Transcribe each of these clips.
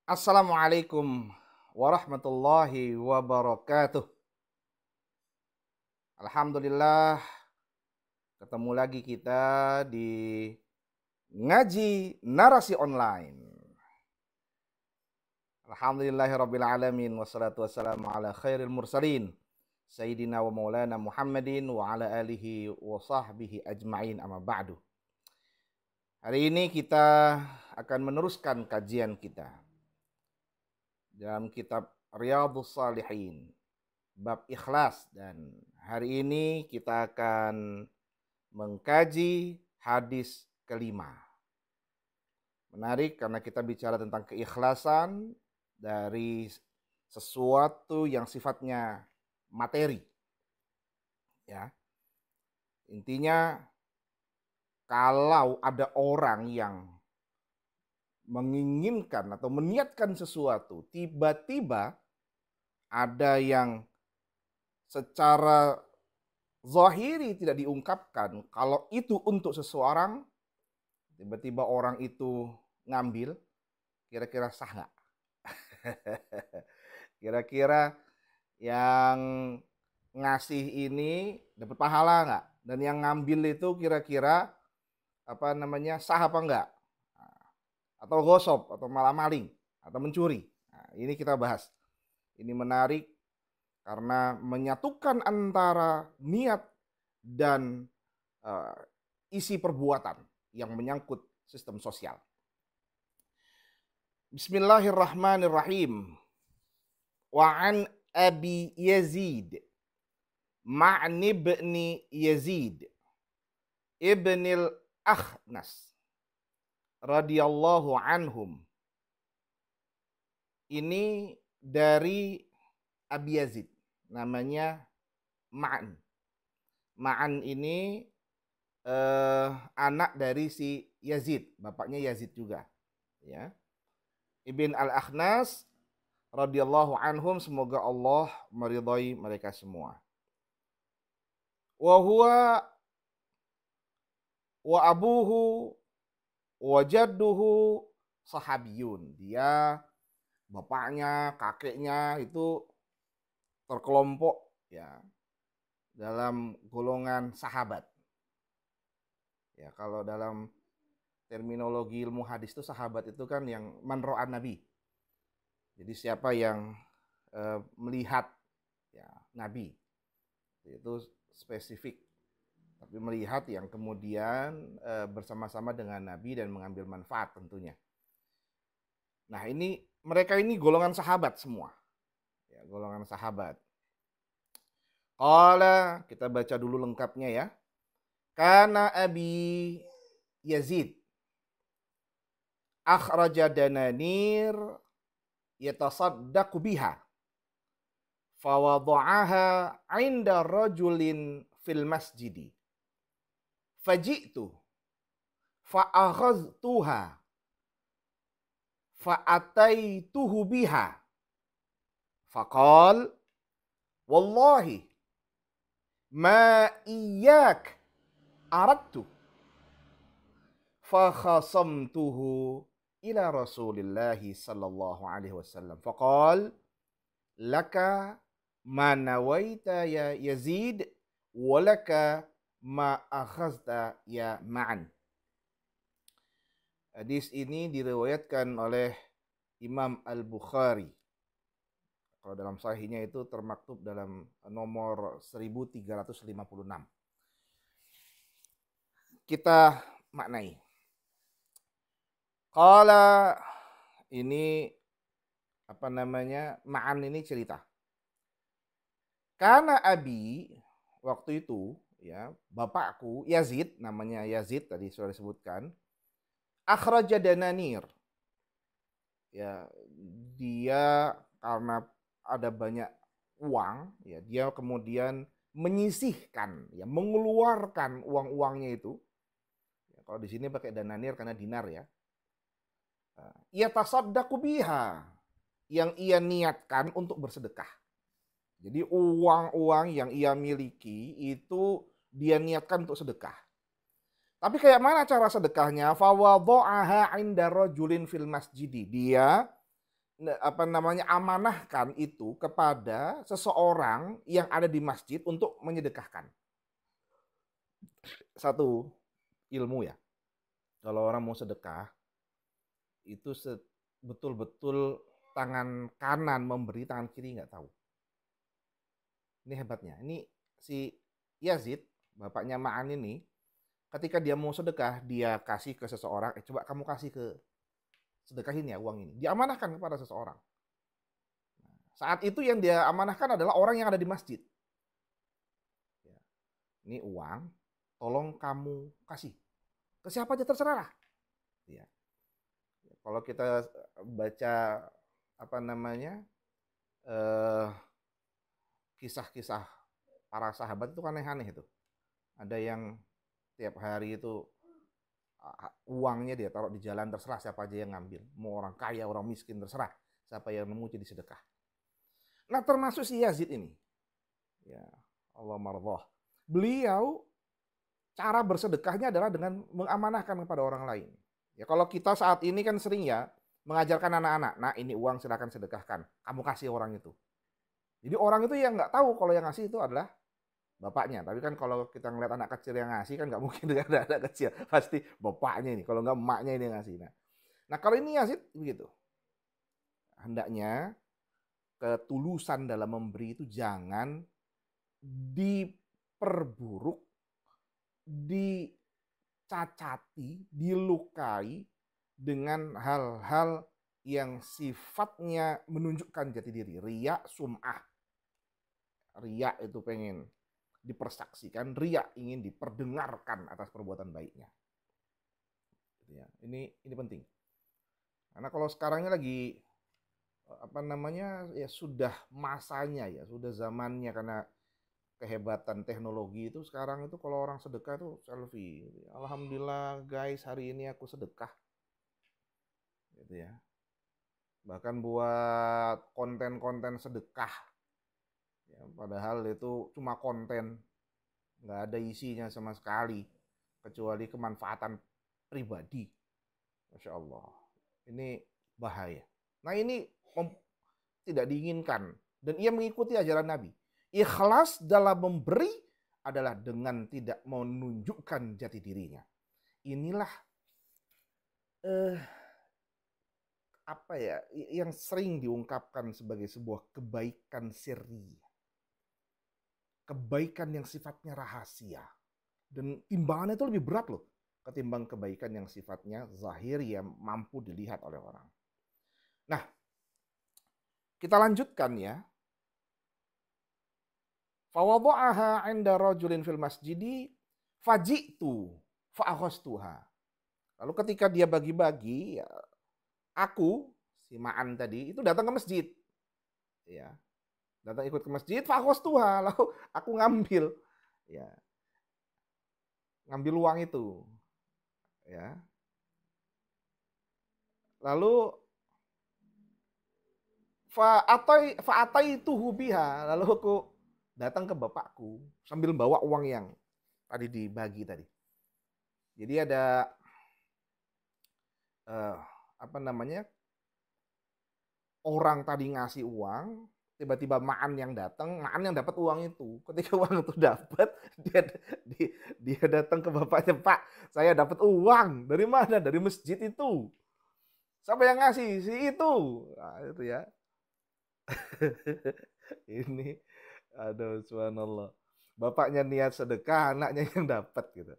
Assalamualaikum warahmatullahi wabarakatuh. Alhamdulillah, ketemu lagi kita di ngaji narasi online. Alhamdulillahirabbil alamin wassalatu wassalamu ala khairil mursalin sayyidina wa maulana Muhammadin wa ala alihi wa sahbihi ajmain, amma ba'du. Hari ini kita akan meneruskan kajian kita dalam kitab Riyadhus Shalihin bab ikhlas, dan hari ini kita akan mengkaji hadis kelima. Menarik karena kita bicara tentang keikhlasan dari sesuatu yang sifatnya materi. Ya. Intinya kalau ada orang yang menginginkan atau meniatkan sesuatu, tiba-tiba ada yang secara zahiri tidak diungkapkan kalau itu untuk seseorang, tiba-tiba orang itu ngambil, kira-kira sah nggak? Kira-kira yang ngasih ini dapat pahala nggak? Dan yang ngambil itu kira-kira sah apa enggak? Atau gosop, atau malah maling, atau mencuri. Nah, ini kita bahas. Ini menarik karena menyatukan antara niat dan isi perbuatan yang menyangkut sistem sosial. Bismillahirrahmanirrahim. Wa an Abi Yazid Ma'an ibni Yazid ibnil Akhnas radhiyallahu anhum. Ini dari Abi Yazid, namanya Ma'an. Ma'an ini anak dari si Yazid, bapaknya Yazid juga. Ya. Ibn al-Akhnas radhiyallahu anhum, semoga Allah meridhai mereka semua. Wa huwa wa abuhu wa jadduhu sahabiyun. Dia, bapaknya, kakeknya itu terkelompok ya dalam golongan sahabat. Ya, kalau dalam terminologi ilmu hadis itu sahabat itu kan yang man ra'an Nabi. Jadi siapa yang melihat ya Nabi. Itu spesifik. Tapi melihat yang kemudian bersama-sama dengan Nabi dan mengambil manfaat tentunya. Nah, mereka ini golongan sahabat semua. Ya, golongan sahabat. Qala, kita baca dulu lengkapnya ya. Kana Abi Yazid akhraja dananir yatasaddaqu biha fawada'aha 'inda rajulin fil masjidi faji'tu fa'akhadhtuha fa'ataituhu biha faqal wallahi ma iyyak aradtu fa khasamtuhu ila Rasulillah sallallahu alaihi wasallam faqal laka ma nawaita ya Yazid wa laka ma akhazta ya Ma'an. Hadis ini diriwayatkan oleh Imam Al-Bukhari. Kalau dalam sahihnya itu termaktub dalam nomor 1356. Kita maknai. Qala, ini Ma'an ini cerita. Karena Abi, waktu itu ya, bapakku Yazid, namanya Yazid tadi sudah disebutkan, akhraja dananir. Ya, dia karena ada banyak uang, ya, dia kemudian menyisihkan, ya, mengeluarkan uang-uangnya itu. Ya, kalau di sini pakai dananir karena dinar ya. Ia tasaddaqu biha, yang ia niatkan untuk bersedekah. Jadi uang-uang yang ia miliki itu dia niatkan untuk sedekah. Tapi kayak mana cara sedekahnya? Fawadha'aha 'inda rajulin fil masjidi. Dia amanahkan itu kepada seseorang yang ada di masjid untuk menyedekahkan. Satu ilmu ya, kalau orang mau sedekah itu betul-betul tangan kanan memberi, tangan kiri nggak tahu. Ini hebatnya. Ini si Yazid, bapaknya Ma'an ini, ketika dia mau sedekah, dia kasih ke seseorang, coba kamu kasih ke, sedekahin ya uang ini. Diamanahkan kepada seseorang. Saat itu yang dia amanahkan adalah orang yang ada di masjid. Ini uang, tolong kamu kasih. Ke siapa aja terserah lah. Ya. Kalau kita baca kisah-kisah para sahabat itu kan aneh-aneh itu. Ada yang tiap hari itu uangnya dia taruh di jalan, terserah siapa aja yang ngambil. Mau orang kaya, orang miskin, terserah. Siapa yang nemu jadi sedekah. Nah termasuk si Yazid ini. Ya Allah marḍah. Beliau cara bersedekahnya adalah dengan mengamanahkan kepada orang lain. Ya kalau kita saat ini kan sering ya mengajarkan anak-anak, nah ini uang silakan sedekahkan, kamu kasih orang itu. Jadi orang itu yang nggak tahu kalau yang ngasih itu adalah bapaknya. Tapi kan kalau kita ngeliat anak kecil yang ngasih kan nggak mungkin ada anak kecil, pasti bapaknya ini. Kalau nggak emaknya ini yang ngasih. Nah kalau ini Yazid begitu. Hendaknya ketulusan dalam memberi itu jangan diperburuk, dicacati, dilukai dengan hal-hal yang sifatnya menunjukkan jati diri. Riya, sum'ah. Riya itu pengen dipersaksikan, riya ingin diperdengarkan atas perbuatan baiknya. Ini penting. Karena kalau sekarang ini lagi ya sudah masanya ya, sudah zamannya karena kehebatan teknologi itu sekarang itu kalau orang sedekah itu selfie. Alhamdulillah guys, hari ini aku sedekah. Gitu ya. Bahkan buat konten-konten sedekah. Ya, padahal itu cuma konten. Nggak ada isinya sama sekali. Kecuali kemanfaatan pribadi. Masya Allah. Ini bahaya. Nah ini tidak diinginkan. Dan ia mengikuti ajaran Nabi. Ikhlas dalam memberi adalah dengan tidak menunjukkan jati dirinya. Inilah yang sering diungkapkan sebagai sebuah kebaikan sirri. Kebaikan yang sifatnya rahasia. Dan timbangannya itu lebih berat loh ketimbang kebaikan yang sifatnya zahir yang mampu dilihat oleh orang. Nah, kita lanjutkan ya. Fawadha'aha 'inda rajulin fil masjidi faji'tu fa'akhastuha. Lalu ketika dia bagi-bagi, ya, aku si Ma'an tadi itu datang ke masjid. Ya. Datang ikut ke masjid, fa'akhastuha, lalu aku ngambil. Ya. Ngambil uang itu. Ya. Lalu fa'ataituhu biha, lalu aku datang ke bapakku sambil bawa uang yang tadi dibagi tadi. Jadi ada orang tadi ngasih uang, tiba-tiba Ma'an yang datang, Ma'an yang dapat uang itu. Ketika uang itu dapat, dia datang ke bapaknya, Pak, saya dapat uang. Dari mana? Dari masjid itu. Siapa yang ngasih? Si itu. Nah, itu ya. Ini, aduh, subhanallah. Bapaknya niat sedekah, anaknya yang dapat gitu.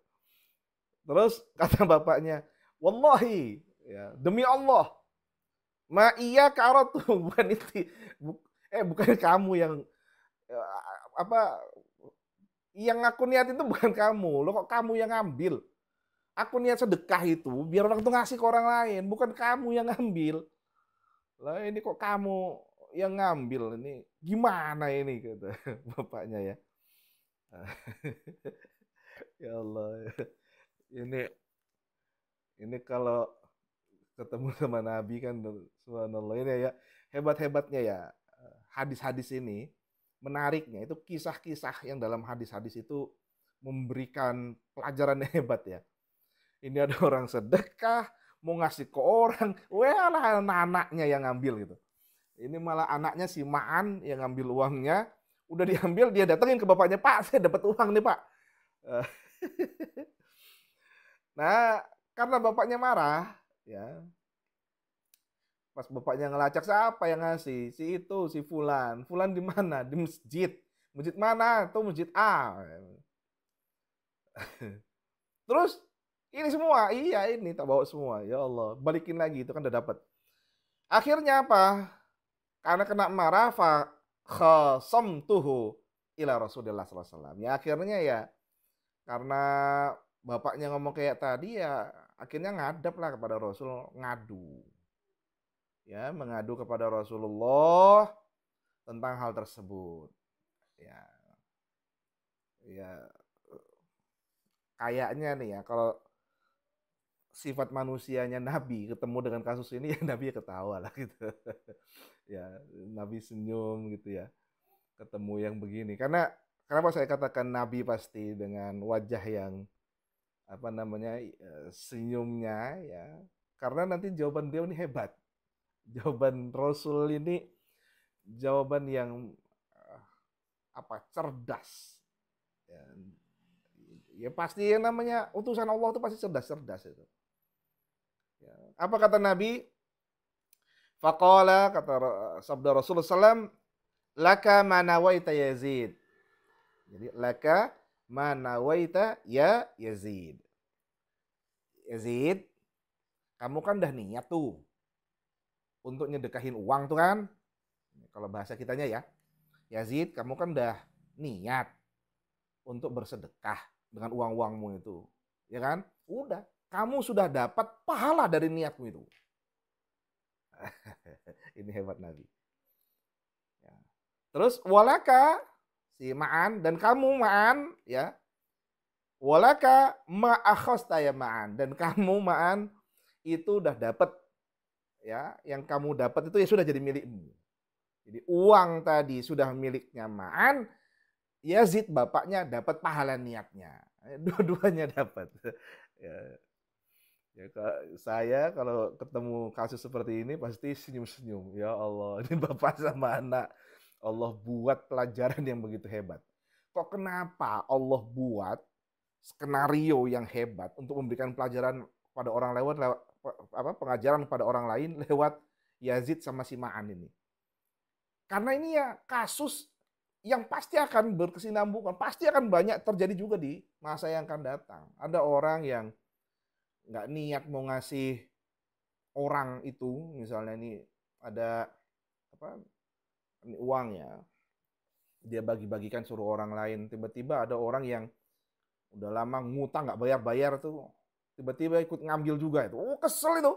Terus kata bapaknya, wallahi, ya, demi Allah, ma iya karatu, bukan itu, bukan kamu yang yang aku niat itu bukan kamu. Loh kok kamu yang ngambil? Aku niat sedekah itu biar orang tuh ngasih ke orang lain, bukan kamu yang ngambil. Lah ini kok kamu yang ngambil, ini gimana ini kata bapaknya ya. Ya Allah. Ini kalau ketemu sama Nabi kan subhanallah ini ya, hebat-hebatnya ya hadis-hadis ini, menariknya itu kisah-kisah yang dalam hadis-hadis itu memberikan pelajaran hebat ya. Ini ada orang sedekah mau ngasih ke orang, walah anaknya yang ngambil gitu. Ini malah anaknya si Ma'an yang ngambil uangnya, udah diambil dia datengin ke bapaknya, "Pak, saya dapat uang nih, Pak." Eh, Nah, karena bapaknya marah, ya, pas bapaknya ngelacak, "Siapa yang ngasih?" "Si itu, si Fulan." "Fulan di mana?" "Di masjid." "Masjid mana?" "Itu masjid A." Terus ini semua, iya ini tak bawa semua. Ya Allah, balikin lagi itu kan udah dapat. Akhirnya apa? Karena kena marah fa khasamtuhu ila Rasulillah sallallahu alaihi wasallam. Ya akhirnya ya karena bapaknya ngomong kayak tadi ya akhirnya ngadap lah kepada Rasul, ngadu. Ya, mengadu kepada Rasulullah tentang hal tersebut. Ya, ya kayaknya nih ya kalau sifat manusianya Nabi ketemu dengan kasus ini ya Nabi ya ketawa lah gitu. Ya, Nabi senyum gitu ya. Ketemu yang begini. Karena kenapa saya katakan Nabi pasti dengan wajah yang apa namanya senyumnya ya. Karena nanti jawaban beliau ini hebat. Jawaban Rasul ini jawaban yang eh, apa cerdas. Ya, ya pasti yang namanya utusan Allah itu pasti cerdas-cerdas itu. Ya. Apa kata Nabi? Faqala kata sabda Rasulullah SAW, laka manawaita Yazid. Jadi laka manawaita ya Yazid. Yazid, kamu kan udah niat tuh untuk nyedekahin uang tuh kan. Kalau bahasa kitanya ya. Yazid, kamu kan udah niat untuk bersedekah dengan uang-uangmu itu. Ya kan? Udah, kamu sudah dapat pahala dari niatmu itu. Ini hebat Nabi. Ya. Terus walaka si Ma'an dan kamu Ma'an ya. Walaka ma'akhasta ya Ma'an dan kamu Ma'an itu udah dapat ya, yang kamu dapat itu ya sudah jadi milikmu. Jadi uang tadi sudah miliknya Ma'an, Yazid bapaknya dapat pahala niatnya. Dua-duanya dapat. Ya, ya saya kalau ketemu kasus seperti ini pasti senyum-senyum. Ya Allah, ini bapak sama anak. Allah buat pelajaran yang begitu hebat. Kok kenapa Allah buat skenario yang hebat untuk memberikan pelajaran pada orang lewat apa pengajaran pada orang lain lewat Yazid sama si Ma'an ini. Karena ini ya kasus yang pasti akan berkesinambungan, pasti akan banyak terjadi juga di masa yang akan datang. Ada orang yang nggak niat mau ngasih orang itu, misalnya ini ada apa ini uang ya, dia bagi-bagikan suruh orang lain, tiba-tiba ada orang yang udah lama ngutang nggak bayar-bayar tuh, tiba-tiba ikut ngambil juga itu. Oh, kesel itu.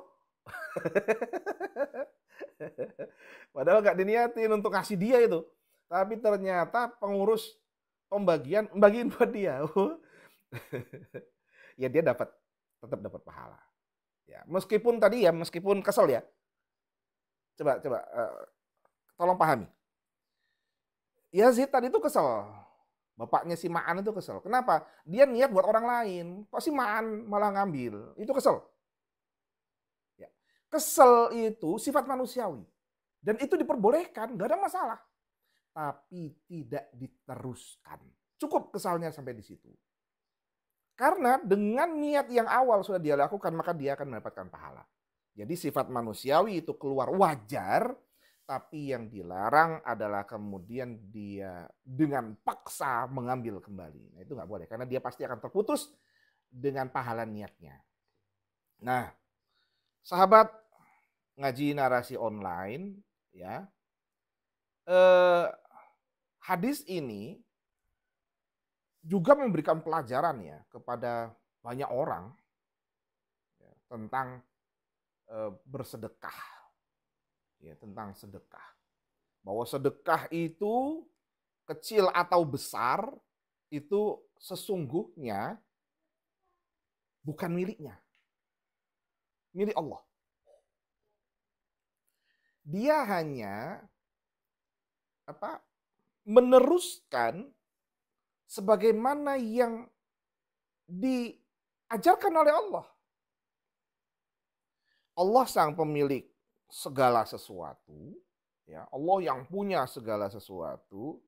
Padahal nggak diniatin untuk ngasih dia itu. Tapi ternyata pengurus pembagian bagiin buat dia. Ya dia tetap dapat pahala. Ya, meskipun tadi ya meskipun kesel ya. Coba tolong pahami. Yazid tadi itu kesel. Bapaknya si Ma'an itu kesel. Kenapa? Dia niat buat orang lain. Kok si Ma'an malah ngambil? Itu kesel. Ya. Kesel itu sifat manusiawi. Dan itu diperbolehkan, nggak ada masalah. Tapi tidak diteruskan. Cukup kesalnya sampai di situ. Karena dengan niat yang awal sudah dia lakukan, maka dia akan mendapatkan pahala. Jadi sifat manusiawi itu keluar wajar, tapi yang dilarang adalah kemudian dia dengan paksa mengambil kembali. Nah, itu nggak boleh, karena dia pasti akan terputus dengan pahala niatnya. Nah, sahabat ngaji narasi online, ya, hadis ini juga memberikan pelajaran ya kepada banyak orang ya, tentang bersedekah, ya tentang sedekah. Bahwa sedekah itu kecil atau besar itu sesungguhnya bukan miliknya, milik Allah. Dia hanya apa meneruskan sebagaimana yang diajarkan oleh Allah. Allah sang pemilik segala sesuatu, Ya, Allah yang punya segala sesuatu,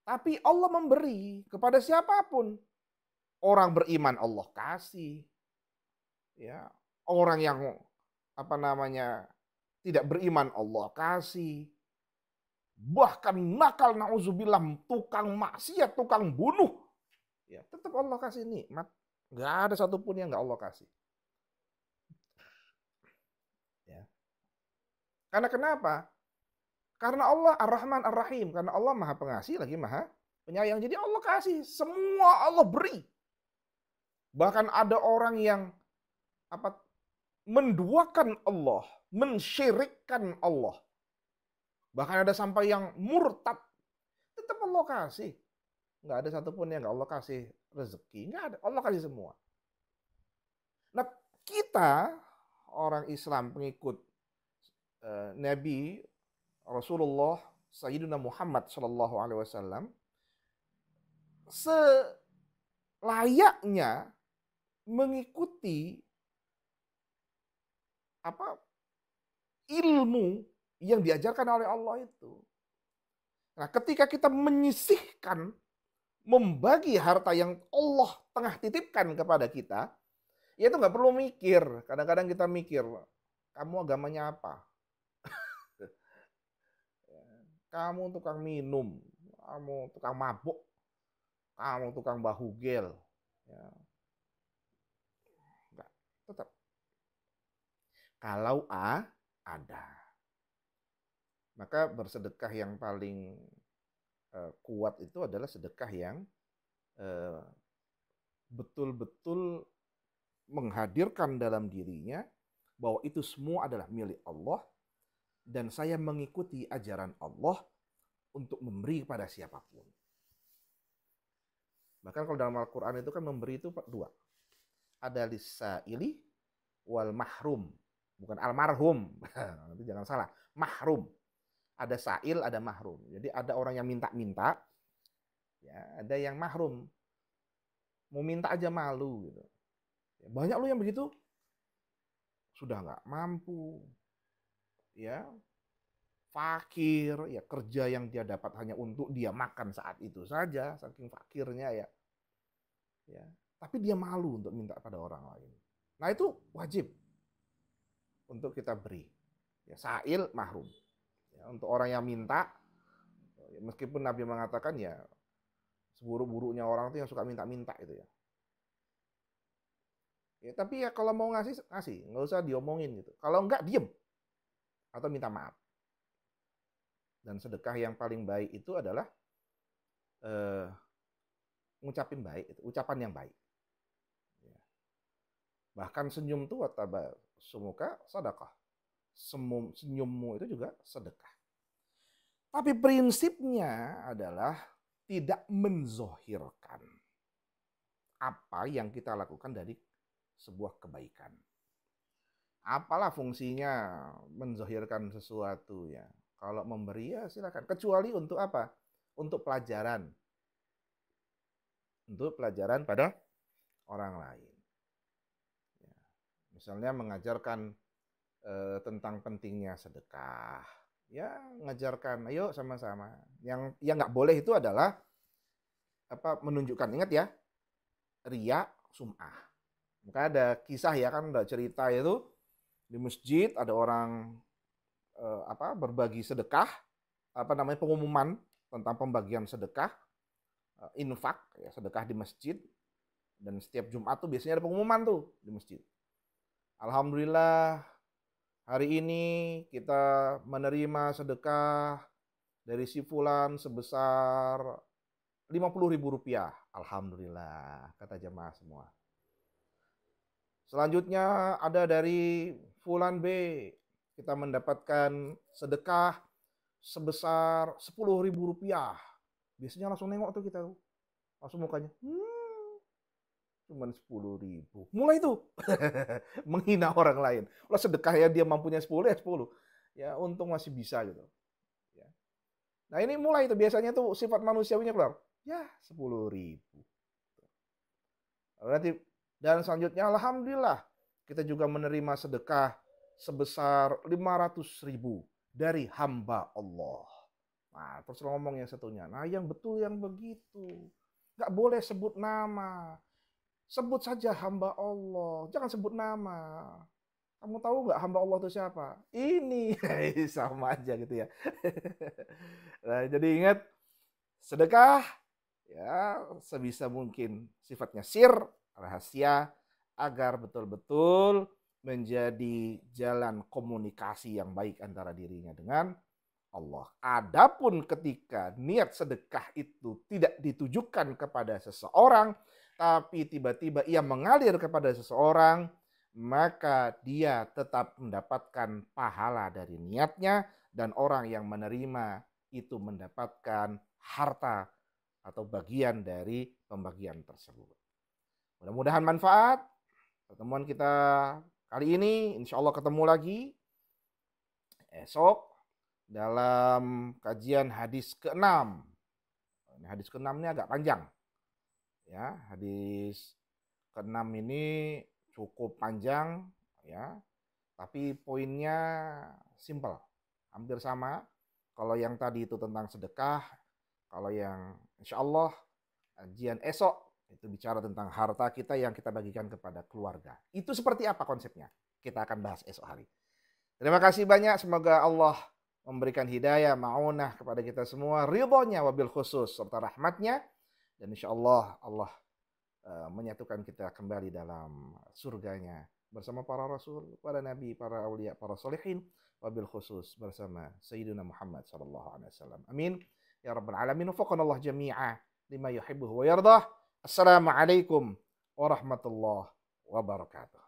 tapi Allah memberi kepada siapapun. Orang beriman Allah kasih, ya. Orang yang apa namanya tidak beriman Allah kasih. Bahkan nakal nauzubillah, tukang maksiat, tukang bunuh, ya tetap Allah kasih nikmat. Nggak ada satupun yang nggak Allah kasih. Ya. Karena kenapa? Karena Allah Ar-Rahman Ar-Rahim. Karena Allah Maha Pengasih lagi Maha Penyayang. Jadi Allah kasih, semua Allah beri. Bahkan ada orang yang apa menduakan Allah, mensyirikkan Allah. Bahkan ada sampai yang murtad, tetap Allah kasih. Nggak ada satupun yang nggak Allah kasih rezeki. Nggak ada, Allah kasih semua. Nah, kita orang Islam pengikut Nabi Rasulullah Sayyidina Muhammad Sallallahu Alaihi Wasallam selayaknya mengikuti apa ilmu yang diajarkan oleh Allah itu. Nah, ketika kita menyisihkan, membagi harta yang Allah tengah titipkan kepada kita, ya itu nggak perlu mikir. Kadang-kadang kita mikir, kamu agamanya apa? Kamu tukang minum, kamu tukang mabuk, kamu tukang bahugel. Ya. Enggak, tetap. Kalau ada. Maka bersedekah yang paling kuat itu adalah sedekah yang betul-betul menghadirkan dalam dirinya bahwa itu semua adalah milik Allah dan saya mengikuti ajaran Allah untuk memberi kepada siapapun. Bahkan kalau dalam Al-Quran itu kan memberi itu dua. Ada lisaili wal mahrum. Bukan almarhum. Nanti jangan salah. Mahrum. Ada sa'il, ada mahrum. Jadi ada orang yang minta-minta. Ya, ada yang mahrum. Mau minta aja malu. Gitu. Ya, banyak loh yang begitu. Sudah nggak mampu. Ya, fakir, ya kerja yang dia dapat hanya untuk dia makan saat itu saja, saking fakirnya ya. Ya, tapi dia malu untuk minta pada orang lain. Nah, itu wajib untuk kita beri. Ya, sa'il mahrum. Ya, untuk orang yang minta, meskipun Nabi mengatakan ya seburuk-buruknya orang itu yang suka minta-minta itu ya. Ya, tapi ya kalau mau ngasih, nggak usah diomongin gitu. Kalau enggak, diem atau minta maaf. Dan sedekah yang paling baik itu adalah ngucapin baik, itu ucapan yang baik. Ya. Bahkan senyum itu wataba sumuka sedekah. Senyummu itu juga sedekah. Tapi prinsipnya adalah tidak menzohirkan apa yang kita lakukan dari sebuah kebaikan. Apalah fungsinya menzohirkan sesuatu ya. Kalau memberi ya silakan. Kecuali untuk apa? Untuk pelajaran. Untuk pelajaran pada orang lain. Ya. Misalnya mengajarkan tentang pentingnya sedekah. Ya, mengajarkan, ayo sama-sama. Yang nggak boleh itu adalah apa menunjukkan. Ingat ya, riya, sum'ah. Maka ada kisah ya kan, ada cerita itu di masjid ada orang berbagi sedekah, pengumuman tentang pembagian sedekah, infak ya, sedekah di masjid, dan setiap Jumat tuh biasanya ada pengumuman tuh di masjid. Alhamdulillah hari ini kita menerima sedekah dari si fulan sebesar 50.000 rupiah. Alhamdulillah, kata jemaah semua. Selanjutnya ada dari fulan B, kita mendapatkan sedekah sebesar 10.000 rupiah. Biasanya langsung nengok tuh kita, langsung mukanya, cuman 10.000. Mulai tuh menghina orang lain. Lah sedekah ya dia mampunya 10 ya 10. Ya untung masih bisa gitu. Ya. Nah ini mulai tuh biasanya tuh sifat manusiawinya keluar. Ya 10.000. Berarti dan selanjutnya alhamdulillah kita juga menerima sedekah sebesar 500.000. dari hamba Allah. Nah, terus ngomong yang satunya, nah yang betul yang begitu. Nggak boleh sebut nama. Sebut saja hamba Allah, jangan sebut nama. Kamu tahu nggak hamba Allah itu siapa? Ini, sama aja gitu ya. Nah, jadi ingat, sedekah ya sebisa mungkin sifatnya sir, rahasia, agar betul-betul menjadi jalan komunikasi yang baik antara dirinya dengan Allah. Adapun ketika niat sedekah itu tidak ditujukan kepada seseorang, tapi tiba-tiba ia mengalir kepada seseorang, maka dia tetap mendapatkan pahala dari niatnya dan orang yang menerima itu mendapatkan harta atau bagian dari pembagian tersebut. Mudah-mudahan manfaat pertemuan kita kali ini. Insya Allah ketemu lagi esok dalam kajian hadis ke-6. Hadis ke-6 ini agak panjang. Ya, hadis ke-6 ini cukup panjang ya, tapi poinnya simple, hampir sama. Kalau yang tadi itu tentang sedekah, kalau yang insya Allah kajian esok itu bicara tentang harta kita yang kita bagikan kepada keluarga. Itu seperti apa konsepnya? Kita akan bahas esok hari. Terima kasih banyak, semoga Allah memberikan hidayah, ma'unah kepada kita semua, ridhonya wabil khusus serta rahmatnya, dan insya Allah Allah menyatukan kita kembali dalam surganya bersama para rasul, para nabi, para aulia, para solehin, wabil khusus bersama Sayyidina Muhammad sallallahu alaihi wasallam. Amin ya rabbal alamin. Wafaqanallah jami'a lima yuhibbuhu wa yardah. Assalamualaikum warahmatullahi wabarakatuh.